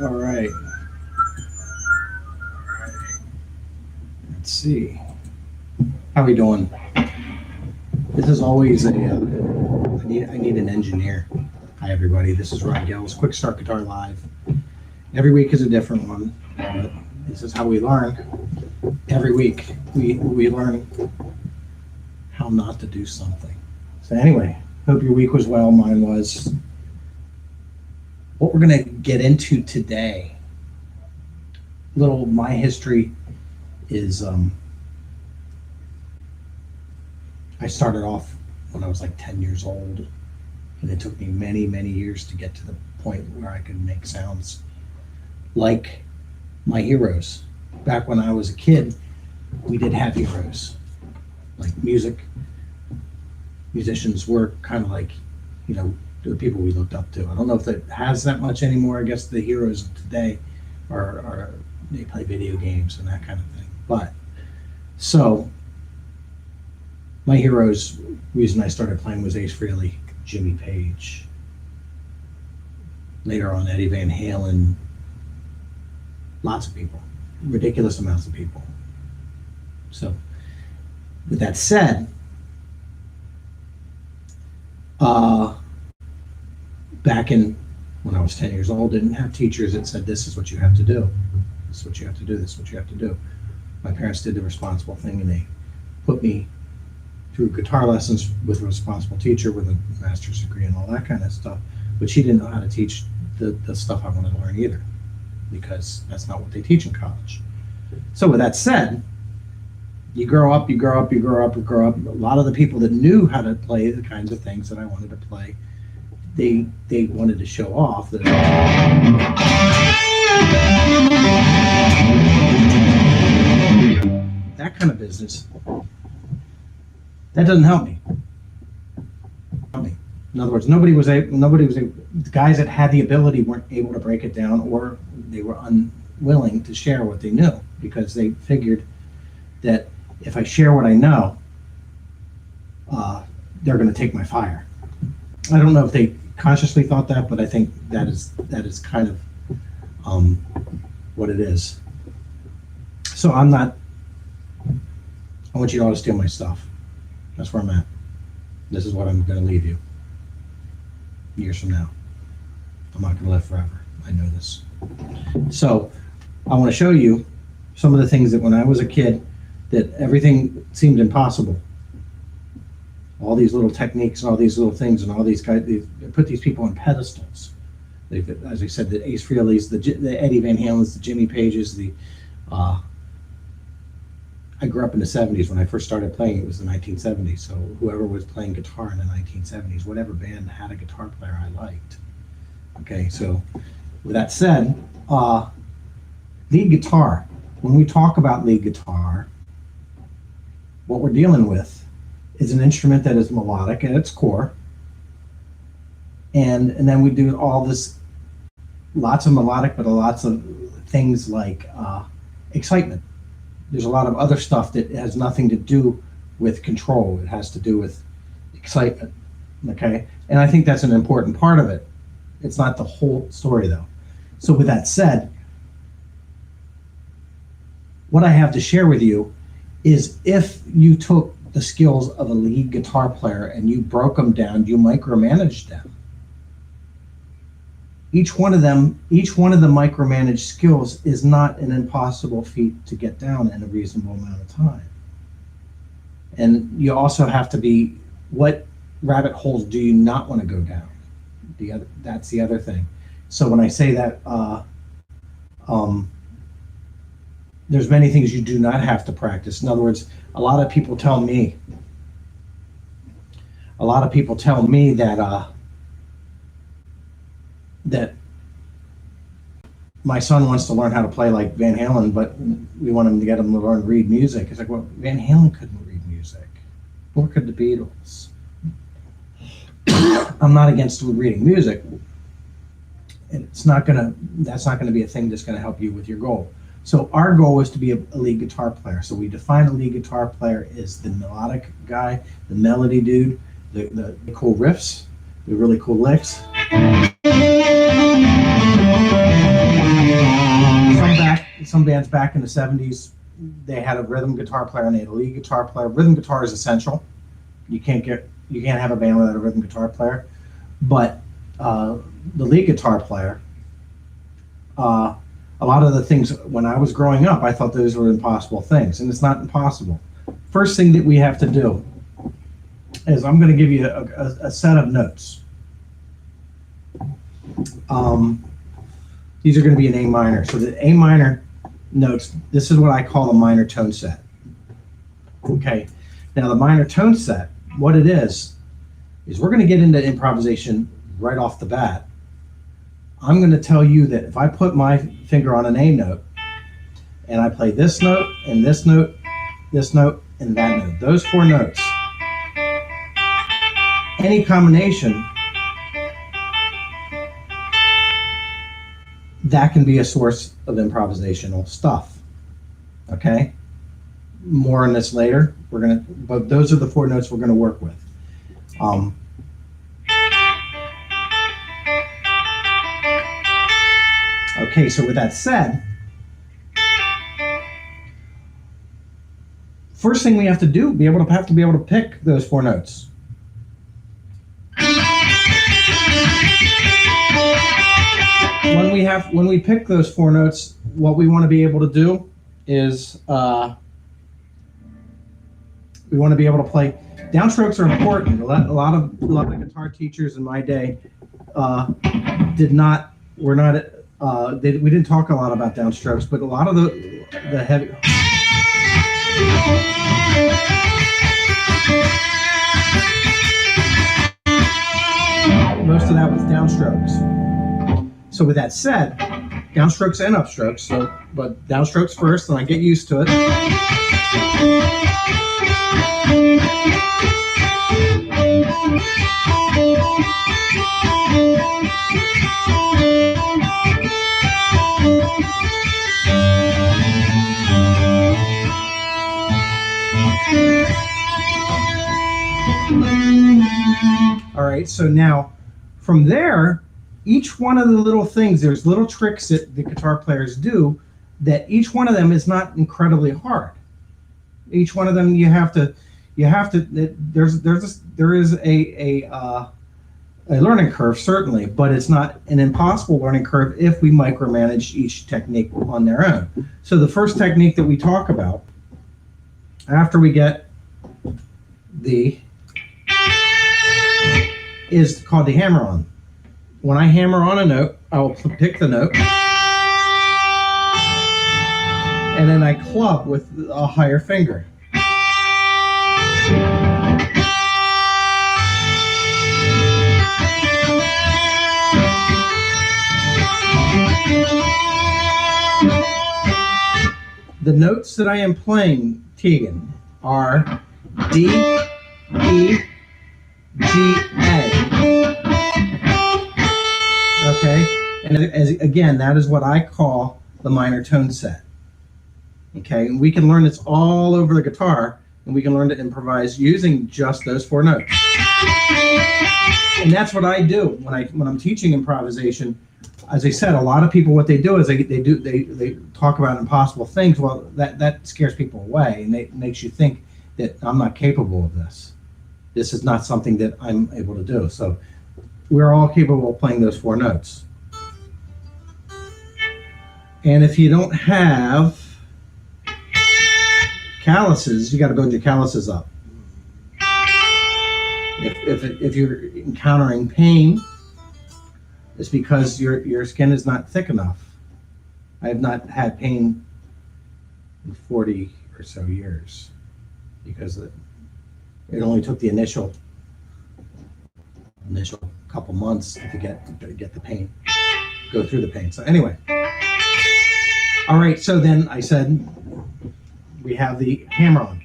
All right. Let's see. How we doing? This is always I need an engineer. Hi everybody. This is Ron Gell's QuickStart Guitar Live. Every week is a different one, but this is how we learn. Every week we learn how not to do something. So anyway, hope your week was well. Mine was. What we're going to get into today, little my history is I started off when I was like 10 years old, and it took me many, many years to get to the point where I could make sounds like my heroes. Back when I was a kid, we did have heroes. Like musicians were kind of like, the people we looked up to. I don't know if that has that much anymore. I guess the heroes of today are they play video games and that kind of thing. But so my heroes, reason I started playing was Ace Frehley, Jimmy Page, later on Eddie Van Halen, lots of people, ridiculous amounts of people. So with that said, back in when I was 10 years old, didn't have teachers that said, this is what you have to do. This is what you have to do. This is what you have to do. My parents did the responsible thing, and they put me through guitar lessons with a responsible teacher with a master's degree and all that kind of stuff. But she didn't know how to teach the stuff I wanted to learn either, because that's not what they teach in college. So with that said, you grow up. A lot of the people that knew how to play the kinds of things that I wanted to play, they wanted to show off that that kind of business. That doesn't help me. In other words, the guys that had the ability weren't able to break it down, or they were unwilling to share what they knew, because they figured that if I share what I know, they're going to take my fire. I don't know if they consciously thought that, but I think that is kind of what it is. So I want you all to steal my stuff. That's where I'm at. This is what I'm going to leave you years from now. I'm not going to live forever. I know this. So I want to show you some of the things that when I was a kid, that everything seemed impossible. All these little techniques and all these little things and all these guys, they put these people on pedestals. As I said, the Ace Frehley's, the Eddie Van Halen's, the Jimmy Pages, I grew up in the 70s. When I first started playing, it was the 1970s. So whoever was playing guitar in the 1970s, whatever band had a guitar player I liked. Okay, so with that said, lead guitar. When we talk about lead guitar, what we're dealing with is an instrument that is melodic at its core, and then we do all this, lots of melodic, but lots of things like excitement. There's a lot of other stuff that has nothing to do with control. It has to do with excitement, okay? And I think that's an important part of it. It's not the whole story, though. So with that said, what I have to share with you is, if you took the skills of a lead guitar player and you broke them down, you micromanaged them. Each one of the micromanaged skills is not an impossible feat to get down in a reasonable amount of time. And you also have to be, what rabbit holes do you not want to go down? That's the other thing. So when I say that, there's many things you do not have to practice. In other words, a lot of people tell me, a lot of people tell me that that my son wants to learn how to play like Van Halen, but we want him to get him to learn to read music. It's like, well, Van Halen couldn't read music, nor could the Beatles. I'm not against reading music. That's not gonna be a thing that's gonna help you with your goal. So our goal is to be a lead guitar player. So we define a lead guitar player as the melodic guy, the melody dude, the cool riffs, the really cool licks. Some bands back in the 70s, they had a rhythm guitar player and they had a lead guitar player. Rhythm guitar is essential. You can't have a band without a rhythm guitar player. But the lead guitar player, a lot of the things when I was growing up, I thought those were impossible things, and it's not impossible. First thing that we have to do is I'm going to give you a set of notes. These are going to be in A minor. So the A minor notes, this is what I call a minor tone set. Okay, now the minor tone set, what it is we're going to get into improvisation right off the bat. I'm going to tell you that if I put my finger on an A note and I play this note and this note, this note, and that note, those 4 notes, any combination, that can be a source of improvisational stuff. Okay? More on this later. But those are the 4 notes we're gonna work with. Okay, so with that said, first thing we have to do, be able to pick those 4 notes. When we pick those 4 notes, what we want to be able to do is we want to be able to play. Downstrokes are important. A lot of guitar teachers in my day we didn't talk a lot about downstrokes, but a lot of the heavy. Most of that was downstrokes. So with that said, downstrokes and upstrokes. But downstrokes first, and I get used to it. All right, so now from there, each one of the little things, there's little tricks that the guitar players do that each one of them is not incredibly hard. Each one of them there is a learning curve, certainly, but it's not an impossible learning curve if we micromanage each technique on their own. So the first technique that we talk about after we get is called the hammer on. When I hammer on a note, I will pick the note, and then I club with a higher finger. The notes that I am playing, Tegan, are D, E, G, A. Okay, and again, that is what I call the minor tone set. Okay, and we can learn this all over the guitar, and we can learn to improvise using just those 4 notes. And that's what I do when I'm teaching improvisation. As I said, a lot of people, what they do is they talk about impossible things. Well, that scares people away, and it makes you think that I'm not capable of this. This is not something that I'm able to do. So we're all capable of playing those 4 notes. And if you don't have calluses, you got to build your calluses up. If you're encountering pain, it's because your skin is not thick enough. I have not had pain in 40 or so years because it only took the initial initial couple months to get the pain, go through the pain. So anyway, all right. So then I said we have the hammer on.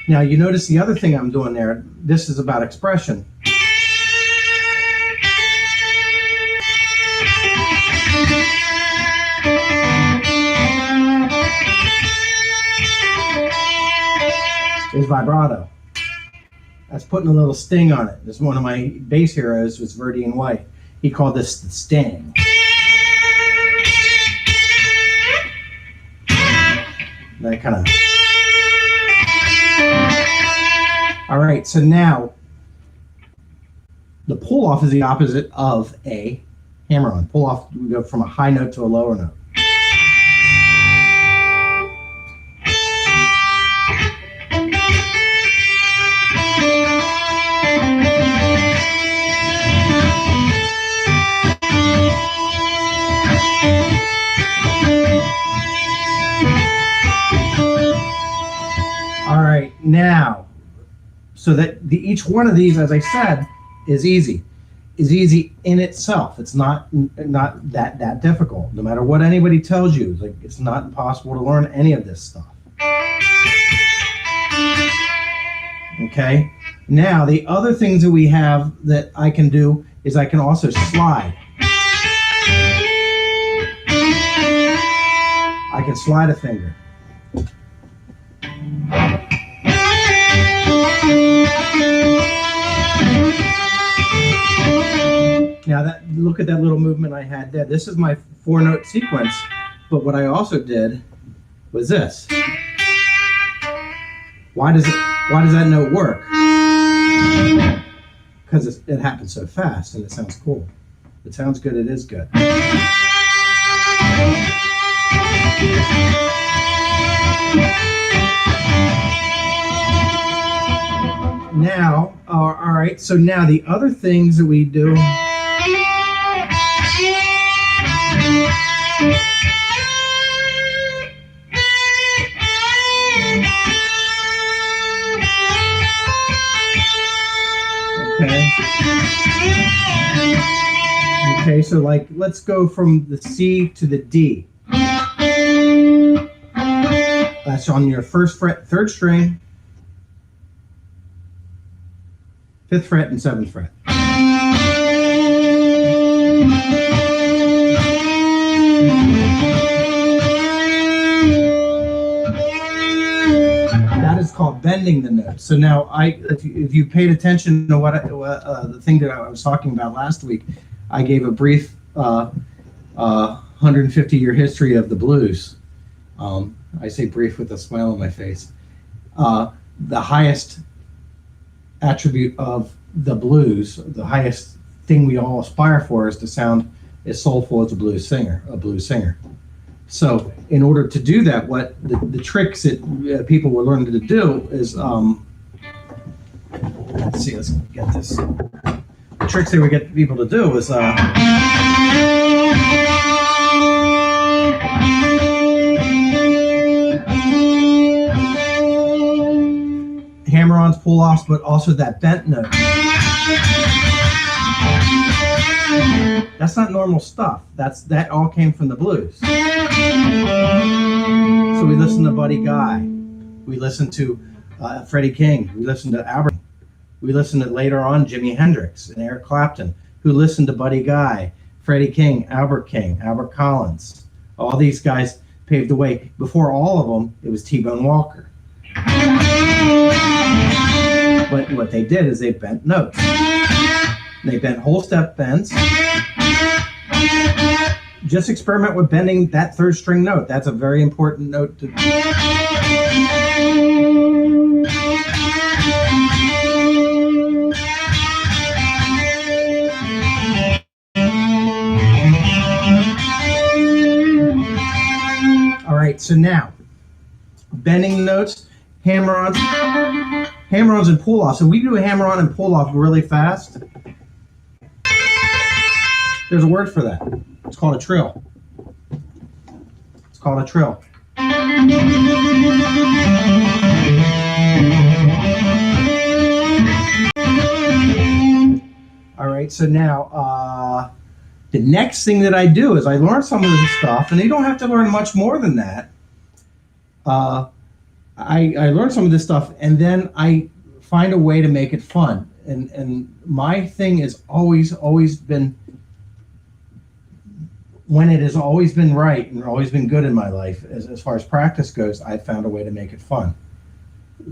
Now you notice the other thing I'm doing there. This is about expression. Is vibrato. That's putting a little sting on it. This is one of my bass heroes was Verdian White. He called this the sting. That kind of. All right, so now the pull off is the opposite of a hammer on. Pull off, we go from a high note to a lower note. All right, now, so that each one of these, as I said, is easy in itself. It's not that difficult. No matter what anybody tells you, it's not impossible to learn any of this stuff. Okay. Now the other things that we have that I can do is I can also slide. I can slide a finger. Now look at that little movement I had there. This is my 4-note sequence, but what I also did was this. Why does that note work? Because it happens so fast and it sounds cool. It sounds good, it is good. Now, all right, so now the other things that we do. Okay, so let's go from the C to the D. That's on your 1st fret, 3rd string, 5th fret, and 7th fret. That is called bending the note. So now, if you paid attention to what the thing that I was talking about last week, I gave a brief 150-year history of the blues. I say brief with a smile on my face. The highest attribute of the blues, the highest thing we all aspire for, is to sound as soulful as a blues singer. So in order to do that, what the tricks that people were learning to do is, let's see, let's get this. The tricks they would get people to do is hammer-ons, pull-offs, but also that bent note. That's not normal stuff. That all came from the blues. So we listened to Buddy Guy. We listened to Freddie King. We listened to Albert. We listened to later on Jimi Hendrix and Eric Clapton, who listened to Buddy Guy, Freddie King, Albert Collins. All these guys paved the way. Before all of them, it was T-Bone Walker. But what they did is they bent notes. They bent whole step bends. Just experiment with bending that 3rd string note. That's a very important note to. All right, so now bending notes, hammer-ons and pull-offs. So we do a hammer-on and pull-off really fast. There's a word for that. It's called a trill. It's called a trill. right, so now the next thing that I do is I learn some of this stuff, and you don't have to learn much more than that. I learn some of this stuff, and then I find a way to make it fun. And my thing is always been, when it has always been right and always been good in my life, as far as practice goes, I found a way to make it fun.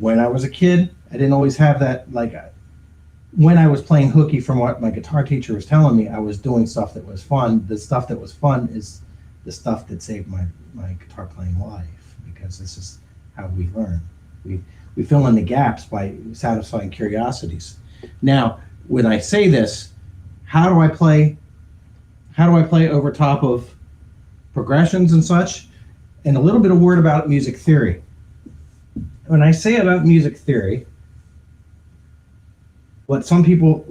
When I was a kid, I didn't always have that. Like, when I was playing hooky, from what my guitar teacher was telling me, I was doing stuff that was fun. The stuff that was fun is the stuff that saved my guitar playing life, because this is how we learn. We fill in the gaps by satisfying curiosities. Now, when I say this, how do I play over top of progressions and such? And a little bit of word about music theory. When I say about music theory, what some people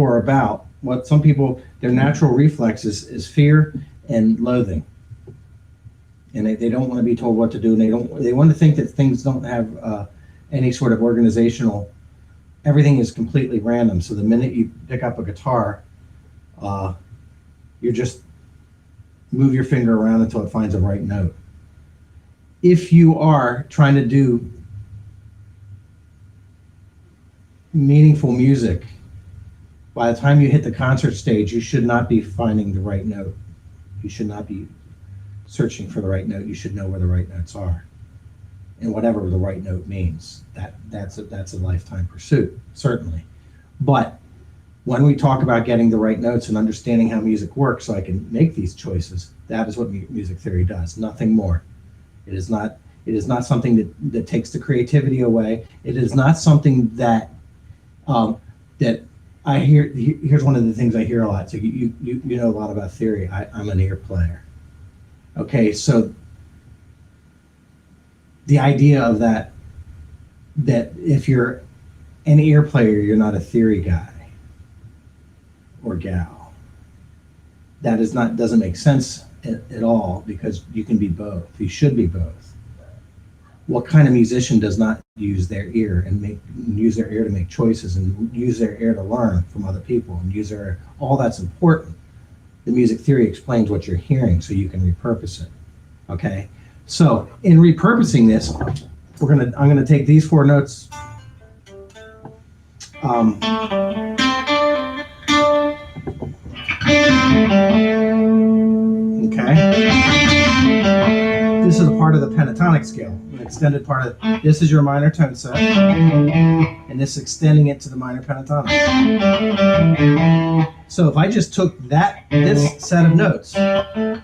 are about, their natural reflex is fear and loathing. And they don't want to be told what to do, and they want to think that things don't have any sort of organizational. Everything is completely random. So the minute you pick up a guitar, you just move your finger around until it finds the right note. If you are trying to do meaningful music, by the time you hit the concert stage, you should not be finding the right note. You should not be searching for the right note. You should know where the right notes are, and whatever the right note means. That's a lifetime pursuit, certainly. But when we talk about getting the right notes and understanding how music works, so I can make these choices, that is what music theory does. Nothing more. It is not something that takes the creativity away. It is not something that that I hear. Here's one of the things I hear a lot. So you know a lot about theory. I'm an ear player. Okay, so the idea of that if you're an ear player, you're not a theory guy or gal. That doesn't make sense at all, because you can be both. You should be both. What kind of musician does not use their ear to make choices, and use their ear to learn from other people, and all that's important. The music theory explains what you're hearing so you can repurpose it. Okay? So in repurposing this, I'm gonna take these 4 notes. Okay. This is a part of the pentatonic scale, an extended part of. This is your minor tone set, and this extending it to the minor pentatonic. So if I just took this set of notes, and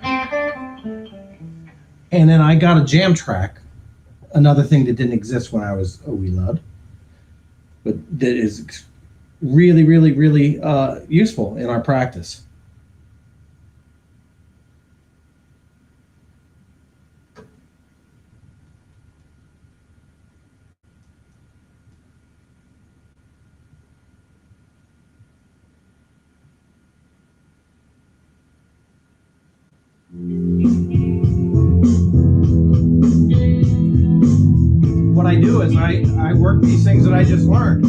then I got a jam track, another thing that didn't exist when I was a wee lad, but that is really, really, really useful in our practice. What I do is I work these things that I just learned.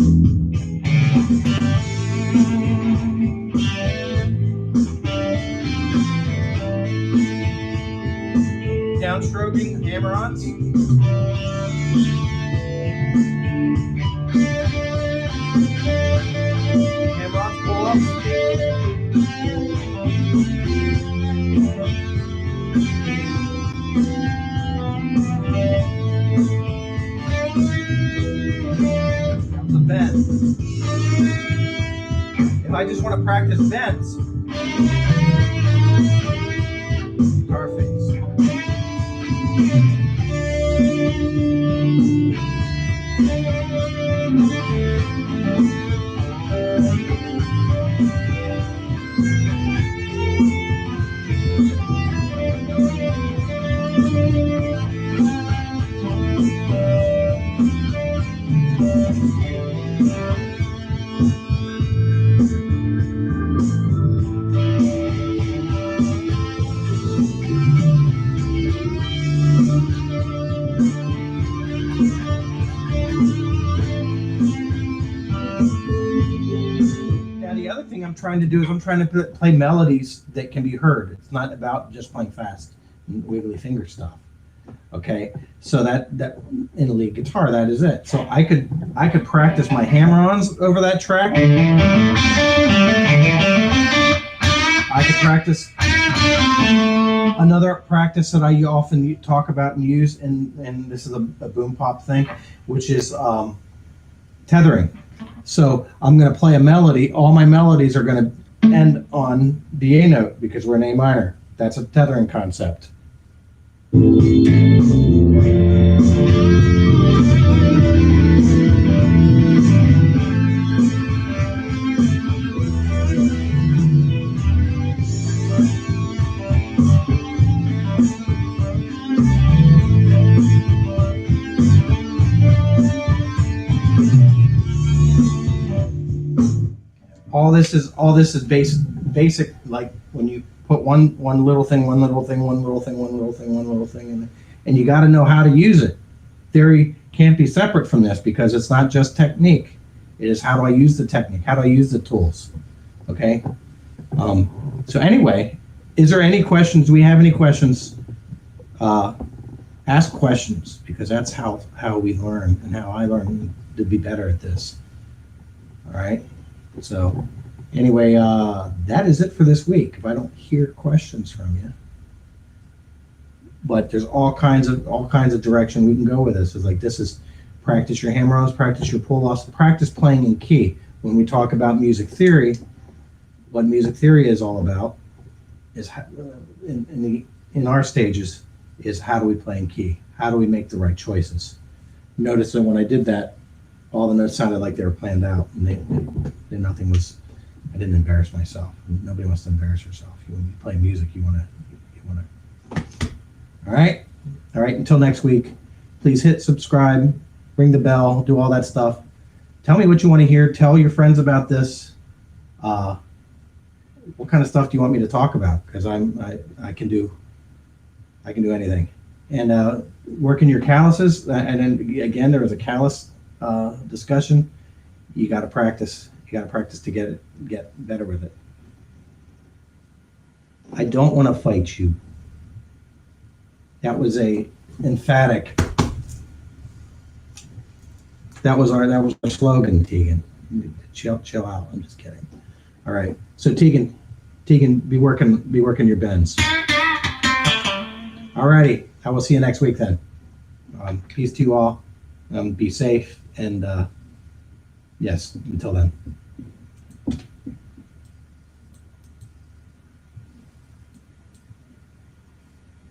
Downstroking, hammer-ons. Hammer-ons, pull-ups. The bend. If I just want to practice bends, guitar face. And the other thing I'm trying to do is I'm trying to play melodies that can be heard. It's not about just playing fast and wiggly finger stuff. Okay, so that in a lead guitar, that is it. So I could practice my hammer-ons over that track. I could practice another practice that I often talk about and use, and this is a boom pop thing, which is tethering. So I'm going to play a melody. All my melodies are going to end on the A note because we're in A minor. That's a tethering concept. All this is basic, like when you put one little thing, one little thing, one little thing, one little thing, one little thing, and you got to know how to use it. Theory can't be separate from this because it's not just technique. It is how do I use the technique? How do I use the tools? Okay. So anyway, is there any questions? Do we have any questions? Ask questions because that's how we learn and how I learn to be better at this. All right. So anyway, that is it for this week. If I don't hear questions from you, but there's all kinds of direction we can go with this. It's like this is practice your hammer-ons, practice your pull-offs, practice playing in key. When we talk about music theory, what music theory is all about is in our stages is how do we play in key? How do we make the right choices? Notice that when I did that, all the notes sounded like they were planned out, and nothing was. I didn't embarrass myself. Nobody wants to embarrass yourself. When you play music, you want to. All right. Until next week, please hit subscribe, ring the bell, do all that stuff. Tell me what you want to hear. Tell your friends about this. What kind of stuff do you want me to talk about? Because I can do anything. And working your calluses. And then again, there was a callus discussion. You got to practice. You got to practice to get better with it. I don't want to fight you. That was a emphatic. That was our slogan, Tegan. Chill out. I'm just kidding. All right. So Tegan, be working your bends. All righty. I will see you next week then. Peace to you all. Be safe and yes. Until then.